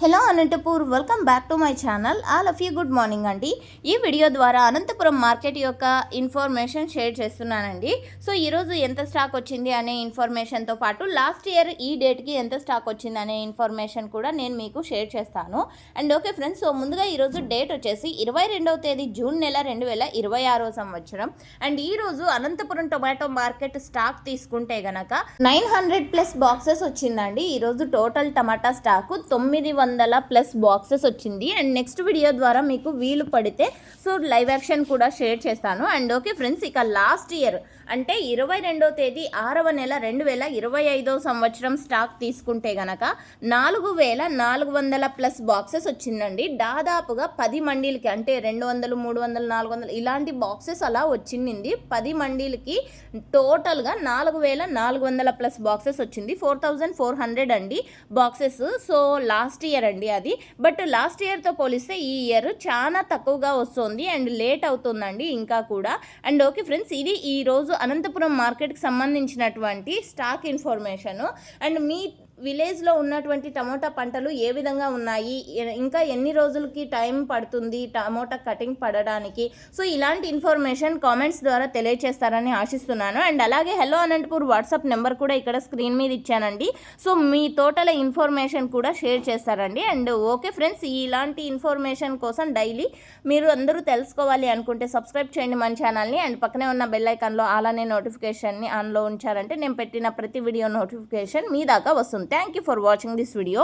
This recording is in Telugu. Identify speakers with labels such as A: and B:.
A: Hello Anantapur, welcome back to my channel. All of you good morning అండి. ఈ వీడియో ద్వారా అనంతపురం మార్కెట్ యొక్క ఇన్ఫర్మేషన్ షేర్ చేస్తున్నానండి. సో ఈరోజు ఎంత స్టాక్ వచ్చింది అనే ఇన్ఫర్మేషన్తో పాటు లాస్ట్ ఇయర్ ఈ డేట్కి ఎంత స్టాక్ వచ్చింది అనే ఇన్ఫర్మేషన్ కూడా నేను మీకు షేర్ చేస్తాను. అండ్ ఓకే ఫ్రెండ్స్, సో ముందుగా ఈరోజు డేట్ వచ్చేసి 22వ తేదీ జూన్ నెల 2026 సంవత్సరం. అండ్ ఈరోజు అనంతపురం టొమాటో మార్కెట్ స్టాక్ తీసుకుంటే గనక 900+ బాక్సెస్ వచ్చిందండి. ఈరోజు టోటల్ టమాటా స్టాకు 900+ బాక్సెస్ వచ్చింది. అండ్ నెక్స్ట్ వీడియో ద్వారా మీకు వీలు పడితే సో లైవ్ యాక్షన్ కూడా షేర్ చేస్తాను. అండ్ ఓకే ఫ్రెండ్స్, ఇక లాస్ట్ ఇయర్ అంటే 22వ తేదీ 6వ నెల 2025 సంవత్సరం స్టాక్ తీసుకుంటే గనక 4400+ బాక్సెస్ వచ్చిందండి. దాదాపుగా 10 మండీలకి అంటే 200, 300, 400 ఇలాంటి బాక్సెస్ అలా వచ్చింది. 10 మండీలకి టోటల్గా 4400+ బాక్సెస్ వచ్చింది. 4400 అండి బాక్సెస్. సో లాస్ట్ ఇయర్ అండి అది. బట్ లాస్ట్ ఇయర్తో పోలిస్తే ఈ ఇయర్ చాలా తక్కువగా వస్తుంది అండ్ లేట్ అవుతుందండి ఇంకా కూడా. అండ్ ఓకే ఫ్రెండ్స్, ఇది ఈరోజు అనంతపురం మార్కెట్కి సంబంధించినటువంటి స్టాక్ ఇన్ఫర్మేషను. అండ్ మీ విలేజ్లో ఉన్నటువంటి టమోటా పంటలు ఏ విధంగా ఉన్నాయి, ఇంకా ఎన్ని రోజులకి టైం పడుతుంది టమోటా కటింగ్ పడడానికి, సో ఇలాంటి ఇన్ఫర్మేషన్ కామెంట్స్ ద్వారా తెలియజేస్తారని ఆశిస్తున్నాను. అండ్ అలాగే హలో అనంతపూర్ వాట్సాప్ నెంబర్ కూడా ఇక్కడ స్క్రీన్ మీద ఇచ్చానండి. సో మీ తోటల ఇన్ఫర్మేషన్ కూడా షేర్ చేస్తారండి. అండ్ ఓకే ఫ్రెండ్స్, ఇలాంటి ఇన్ఫర్మేషన్ కోసం డైలీ మీరు అందరూ తెలుసుకోవాలి అనుకుంటే సబ్స్క్రైబ్ చేయండి మన ఛానల్ని. అండ్ పక్కనే ఉన్న బెల్ ఐకాన్లో అలానే నోటిఫికేషన్ని ఆన్లో ఉంచారంటే నేను పెట్టిన ప్రతి వీడియో నోటిఫికేషన్ మీ దాకా వస్తుంది. Thank you for watching this video.